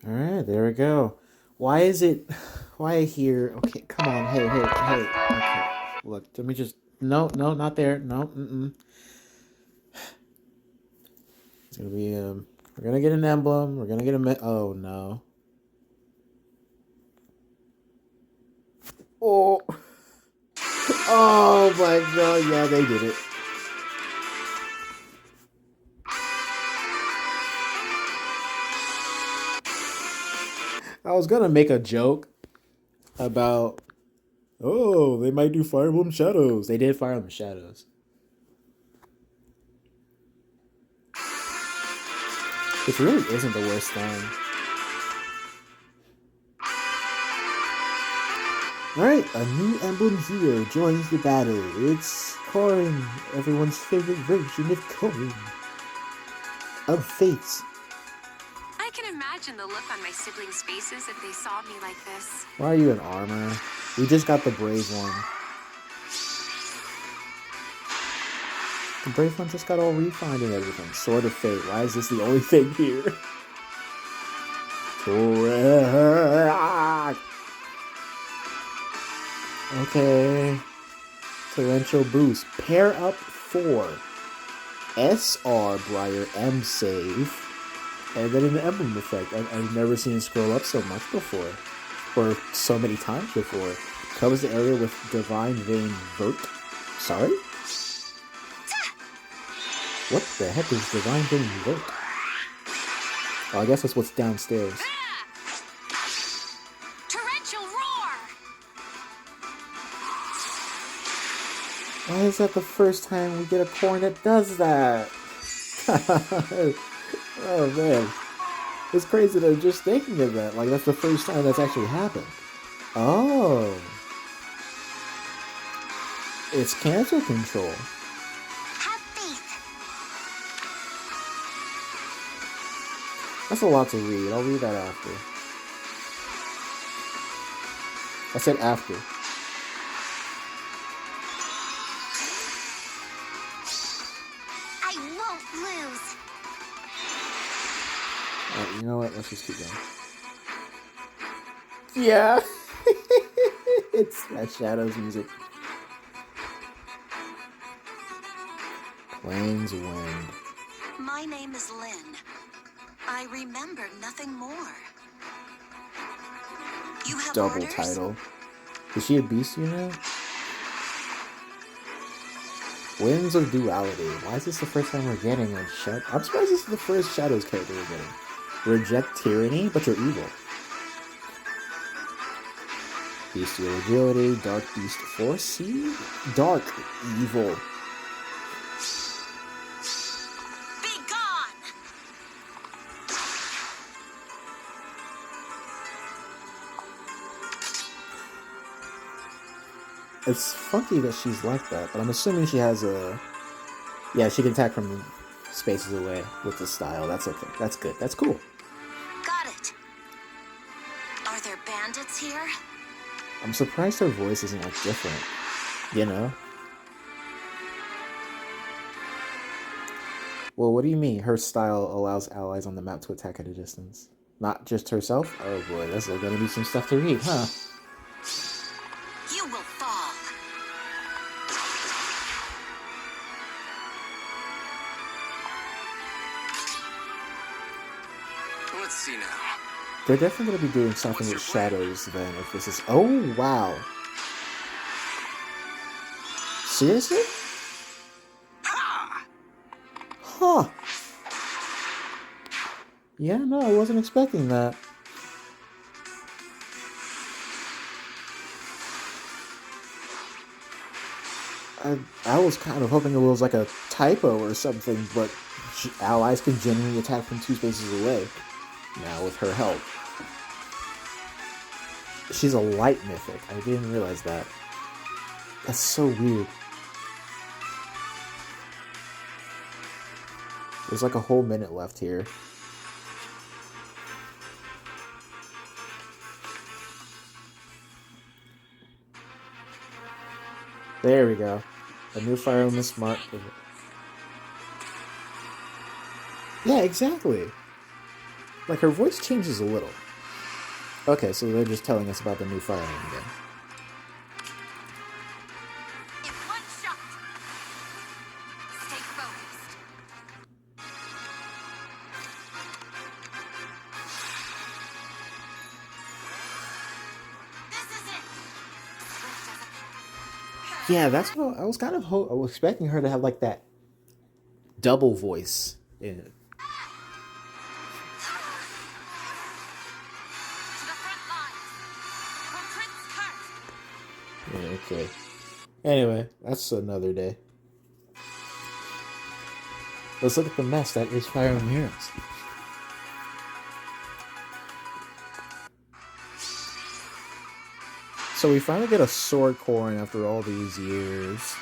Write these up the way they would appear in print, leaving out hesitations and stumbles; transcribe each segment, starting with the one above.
Alright, there we go. Why is it... Why here... Okay, come on. Hey, hey, hey. Okay. Look, let me just... No, no, not there. No, mm-mm. It's gonna be, We're gonna get an emblem. We're gonna get a... Oh, no. Oh. Oh, my God. Yeah, they did it. I was gonna make a joke about... Oh, they might do Fire Emblem Shadows. They did Fire Emblem Shadows. Which really isn't the worst thing. Alright, a new Emblem hero joins the battle. It's Corrin, everyone's favorite version of Corrin. Of Fates. I can imagine the look on my siblings' faces if they saw me like this. Why are you in armor? We just got the brave one. The brave one just got all refined and everything. Sword of Fate. Why is this the only thing here? Okay. Torrential Boost. Pair up 4. SR Briar M save. And then an emblem effect. I've never seen it scroll up so much before. Or so many times before. Covers the area with Divine Vein Vert. Sorry? What the heck is Divine Vein Vert? Oh, I guess that's what's downstairs. Torrential roar! Why is that the first time we get a Corrin that does that? Oh man. It's crazy that I'm just thinking of that. Like, that's the first time that's actually happened. Oh. It's cancel control. Have faith. That's a lot to read. I'll read that after. I said after. I won't lose. Alright, you know what? Let's just keep going. Yeah. It's that Shadows music. Plains Wind. My name is Lynn. I remember nothing more. You have Double orders? title. Is she a beast, you know? Winds of Duality. Why is this the first time we're getting a Shadow? I'm surprised this is the first Shadows character we're getting. Reject tyranny, but you're evil. Bestial agility, dark beast force. See? Dark evil. Be gone! It's funky that she's like that, but I'm assuming she has a... Yeah, she can attack from spaces away with this style. That's okay. That's good. That's cool. Got it. Are there bandits here? I'm surprised her voice isn't, like, different. You know? Well, what do you mean? Her style allows allies on the map to attack at a distance. Not just herself? Oh boy, that's gonna be some stuff to read, huh? You will fall. Let's see now. They're definitely gonna be doing something with shadows then, if this is... Oh, wow. Seriously? Ha! Huh. Yeah, no, I wasn't expecting that. I was kind of hoping it was like a typo or something, but allies can genuinely attack from 2 spaces away. Now with her help. She's a light mythic. I didn't realize that. That's so weird. There's like a whole minute left here. There we go. A new Fire Emblem Smart. Yeah, exactly. Like, her voice changes a little. Okay, so they're just telling us about the new Fire Emblem again. In one shot. Stay focused. This is it. Swift as a Yeah, that's what I was kind of I was expecting her to have like that double voice in it. to the front lines. For Prince Kurt. Yeah, okay. Anyway, that's another day. Let's look at the mess that is Fire Emblem Heroes. So we finally get a sword Corrin after all these years.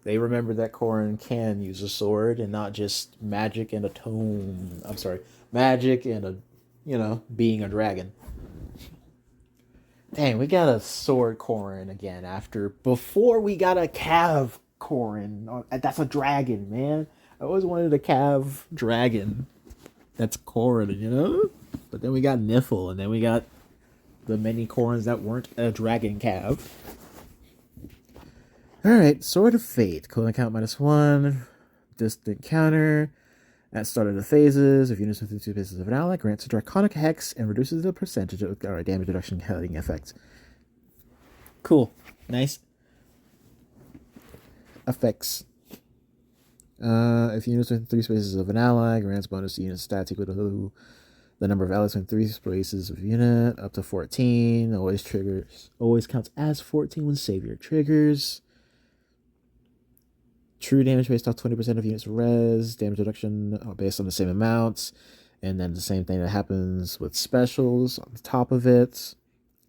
They remember that Corrin can use a sword and not just magic and a tome. I'm sorry, magic and being a dragon. Dang, we got a sword Corrin again before we got a Cav Corrin. That's a dragon, man. I always wanted a Cav dragon. That's Corrin. But then we got Niffle, and then we got the many Corrins that weren't a dragon Cav. Alright, Sword of Fate. Cooling count -1. Distant counter. At start of the phases, if units within 2 spaces of an ally, grants a Draconic Hex and reduces the percentage of damage reduction cutting effects. Cool. Nice. Effects. If units within 3 spaces of an ally, grants bonus to unit stats equal to the number of allies within 3 spaces of unit, up to 14. Always counts as 14 when Savior triggers. True damage based off 20% of units res, damage reduction based on the same amounts, and then the same thing that happens with specials on the top of it.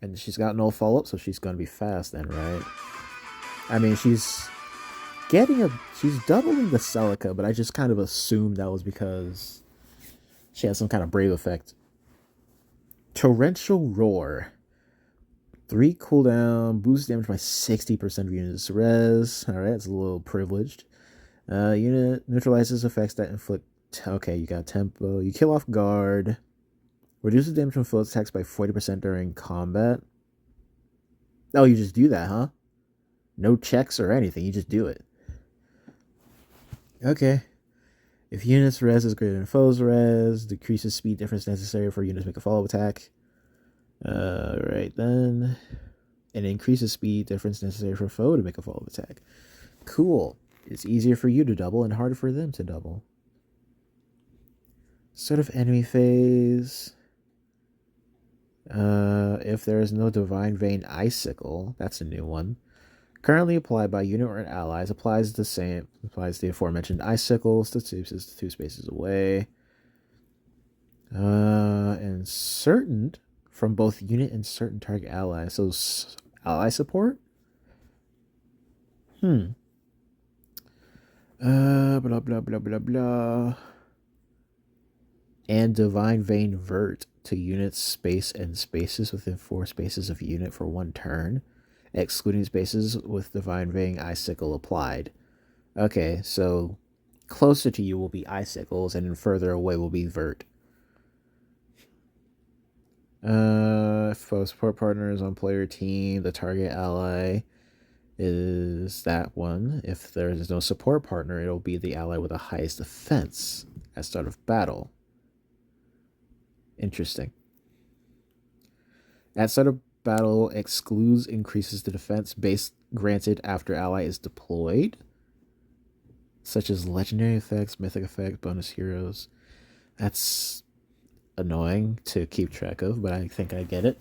And she's got no follow-up, so she's going to be fast then, right? I mean, she's doubling the Celica, but I just kind of assumed that was because she has some kind of brave effect. Torrential Roar. 3 cooldown, boosts damage by 60% of units res. Alright, it's a little privileged. Unit neutralizes effects that inflict. Okay, you got tempo. You kill off guard. Reduces damage from foe attacks by 40% during combat. Oh, you just do that, huh? No checks or anything, you just do it. Okay. If units res is greater than foes res, decreases speed difference necessary for units to make a follow-up attack. Right then. And increases speed difference necessary for foe to make a follow-up attack. Cool. It's easier for you to double and harder for them to double. Sort of enemy phase. If there is no Divine Vein Icicle, that's a new one. Currently applied by unit or allies, applies the aforementioned icicles to 2 spaces away. And certain from both unit and certain target allies. So ally support? Blah blah blah blah blah. And Divine Vein Vert to units, space, and spaces within 4 spaces of unit for 1 turn, excluding spaces with Divine Vein Icicle applied. Okay, so closer to you will be Icicles, and then further away will be Vert. Foe support partners on player team, the target ally is that one. If there is no support partner, it'll be the ally with the highest defense at start of battle. Interesting. At start of battle, excludes increases the defense base granted after ally is deployed, such as legendary effects, mythic effects, bonus heroes. That's annoying to keep track of, but I think I get it.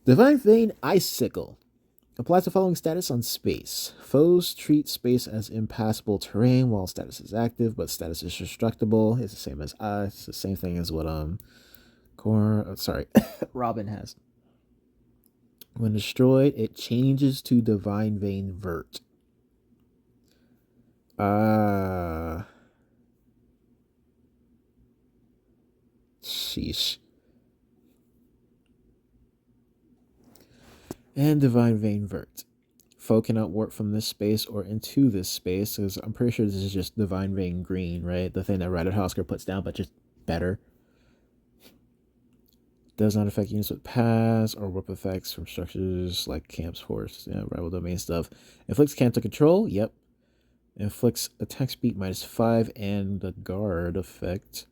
Divine Vein Icicle applies the following status on space. Foes treat space as impassable terrain while status is active, but status is destructible. It's the same as it's the same thing as what Robin has. When destroyed, it changes to Divine Vein Vert. Sheesh. And Divine Vein Vert. Foe cannot warp from this space or into this space, because I'm pretty sure this is just Divine Vein Green, right? The thing that Ryder Hosker puts down, but just better. Does not affect units with pass or warp effects from structures like camps, force, rival domain stuff. Inflicts cancel control, yep. Inflicts attack speed -5 and the guard effect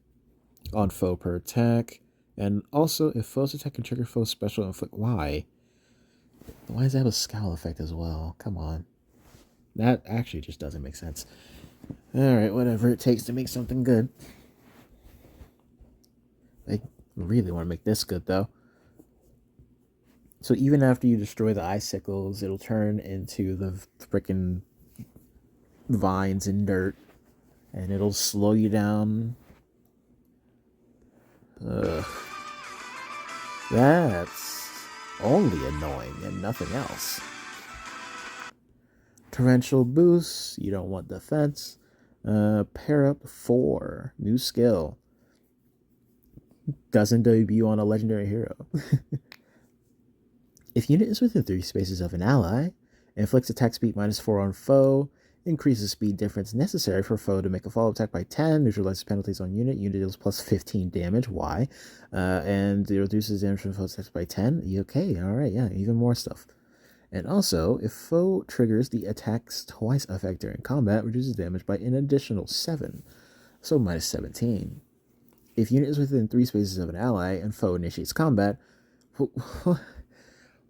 on foe per attack. And also, if foes attack can trigger foe special inflict. Why? Why does that have a scowl effect as well? Come on. That actually just doesn't make sense. Alright, whatever it takes to make something good. I really want to make this good, though. So even after you destroy the icicles, it'll turn into the frickin' vines and dirt. And it'll slow you down. Ugh. That's only annoying and nothing else. Torrential boost. You don't want defense. Pair up 4. New skill. Doesn't debut on a legendary hero. If unit is within 3 spaces of an ally, inflicts attack speed -4 on foe, increases speed difference necessary for foe to make a follow-up attack by 10, neutralizes penalties on unit deals plus 15 damage, why? And it reduces damage from foe attacks by 10, okay, alright, yeah, even more stuff. And also, if foe triggers the attacks twice effect during combat, reduces damage by an additional 7, so -17. If unit is within 3 spaces of an ally and foe initiates combat,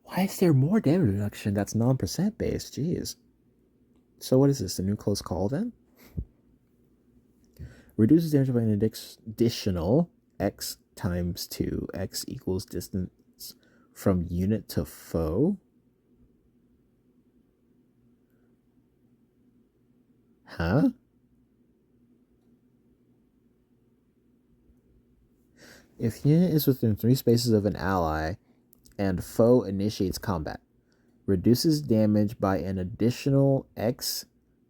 why is there more damage reduction that's non-percent based? Jeez. So what is this, the new close call then? Reduces damage by an additional X times 2. X equals distance from unit to foe. Huh? If unit is within 3 spaces of an ally and foe initiates combat, reduces damage by an additional X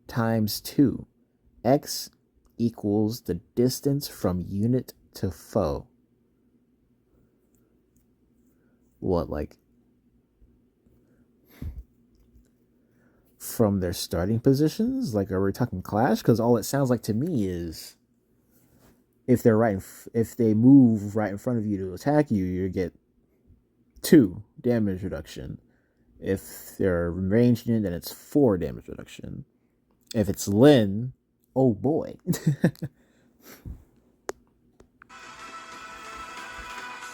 times 2. X equals the distance from unit to foe. What, like from their starting positions? Like, are we talking clash? Because all it sounds like to me is if they move right in front of you to attack you, you get 2 damage reduction. If they're ranged in, then it's 4 damage reduction. If it's Lyn, oh boy.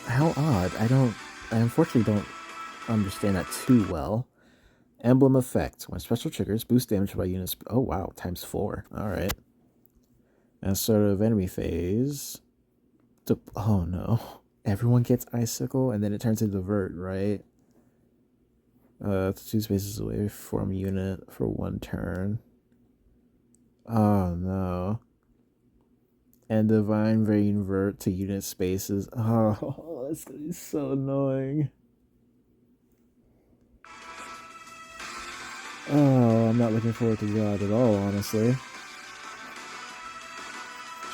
How odd. I unfortunately don't understand that too well. Emblem effect. When special triggers, boost damage by units. Oh wow, times 4. Alright. And sort of enemy phase. Oh no. Everyone gets icicle and then it turns into vert, right? 2 spaces away from unit for 1 turn. Oh no. And Divine Vein Vert to unit spaces. Oh, that's gonna be so annoying. Oh, I'm not looking forward to that at all, honestly.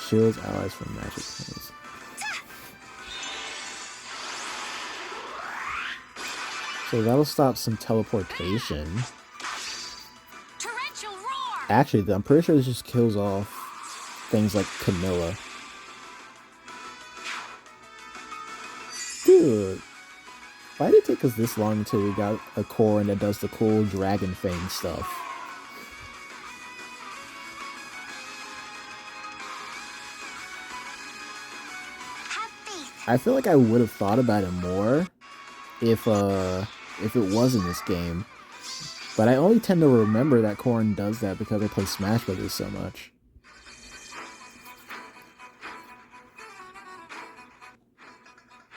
Shields allies from magic things. So that'll stop some teleportation. Torrential roar! Actually, I'm pretty sure this just kills off things like Camilla. Dude, why did it take us this long until we got a Corrin that does the cool Dragon Fang stuff? I feel like I would have thought about it more if it was in this game. But I only tend to remember that Corrin does that because I play Smash Brothers so much.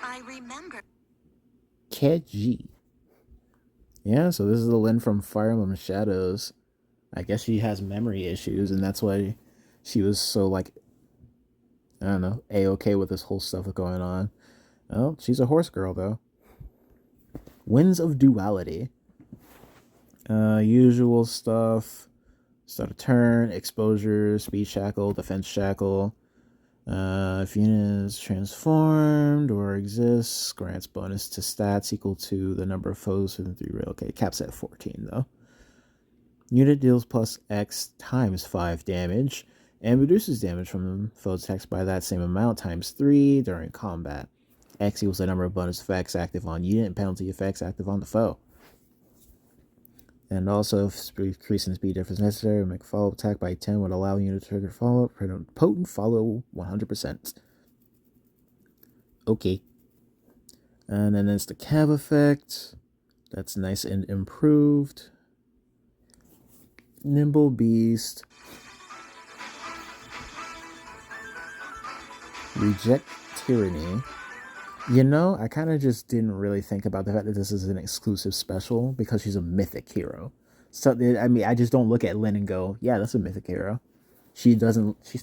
I remember. Keji. Yeah, so this is the Lyn from Fire Emblem Shadows. I guess she has memory issues, and that's why she was so, like, I don't know, A-okay with this whole stuff going on. Oh, she's a horse girl, though. Winds of Duality. Usual stuff. Start a turn, exposure, speed shackle, defense shackle. If unit is transformed or exists, grants bonus to stats equal to the number of foes within 3 rail. Okay, caps at 14 though. Unit deals plus X times 5 damage and reduces damage from foe attacks by that same amount times 3 during combat. X equals the number of bonus effects active on unit and penalty effects active on the foe. And also, if increasing speed difference necessary, make a follow-up attack by 10 would allow unit to trigger follow-up. Potent follow 100%. Okay. And then there's the Cav effect. That's nice and improved. Nimble Beast. Reject Tyranny. You know, I kind of just didn't really think about the fact that this is an exclusive special because she's a mythic hero. So, I mean, I just don't look at Lynn and go, yeah, that's a mythic hero. She's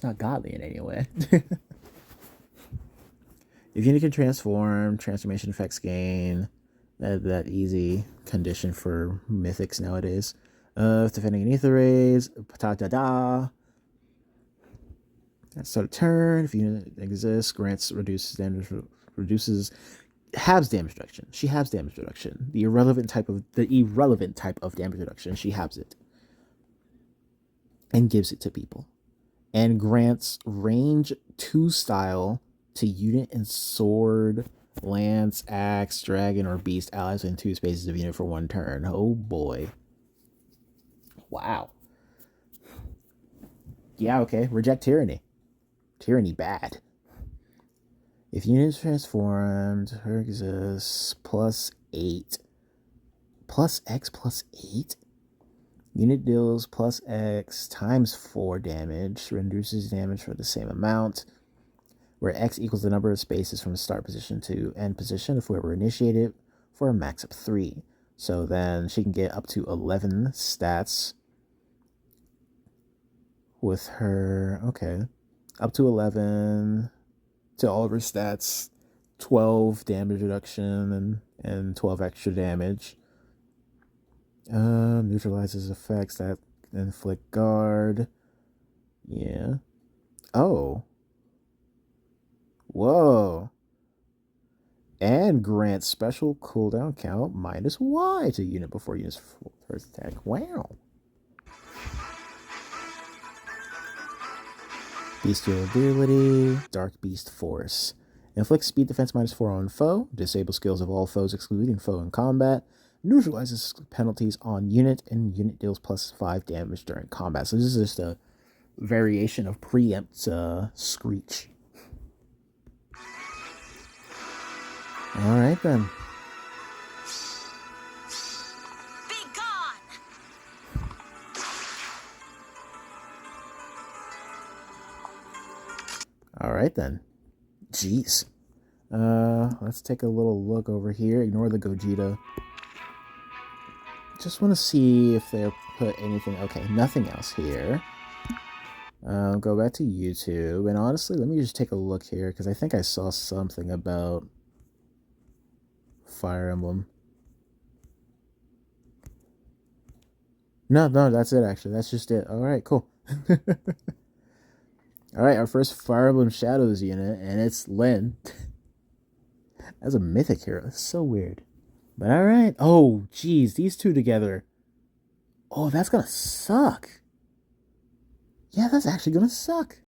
not godly in any way. If unit can transform, transformation effects gain. That easy condition for mythics nowadays. If defending an ether rays, da. At start a turn, if unit exists, grants reduces damage, halves damage reduction. She halves damage reduction. The irrelevant type of damage reduction. She halves it and gives it to people, and grants range 2 style to unit and sword, lance, axe, dragon, or beast allies within 2 spaces of unit for 1 turn. Oh boy! Wow. Yeah. Okay. Reject tyranny. Tyranny bad. If unit is transformed, her exists plus 8. Plus X plus 8? Unit deals plus X times 4 damage, reduces damage for the same amount, where X equals the number of spaces from start position to end position if we were initiated, for a max of 3. So then she can get up to 11 stats with her, okay, up to 11 to all of her stats, 12 damage reduction and 12 extra damage. Neutralizes effects that inflict guard. Yeah. Oh. Whoa. And grants special cooldown count -Y to unit before unit's first attack. Wow. Bestial ability, Dark Beast Force. Inflicts speed defense -4 on foe. Disable skills of all foes excluding foe in combat. Neutralizes penalties on unit, and unit deals plus 5 damage during combat. So this is just a variation of Preempt Screech. Alright then. Be gone! Alright then. Jeez. Let's take a little look over here. Ignore the Gogeta. Just want to see if they put anything. Okay, nothing else here. Go back to YouTube. And honestly, let me just take a look here, because I think I saw something about Fire Emblem. No, that's it, actually. That's just it. Alright, cool. Alright, our first Fire Emblem Shadows unit, and it's Lyn. That's a mythic hero. That's so weird. But alright. Oh, geez, these two together. Oh, that's gonna suck. Yeah, that's actually gonna suck.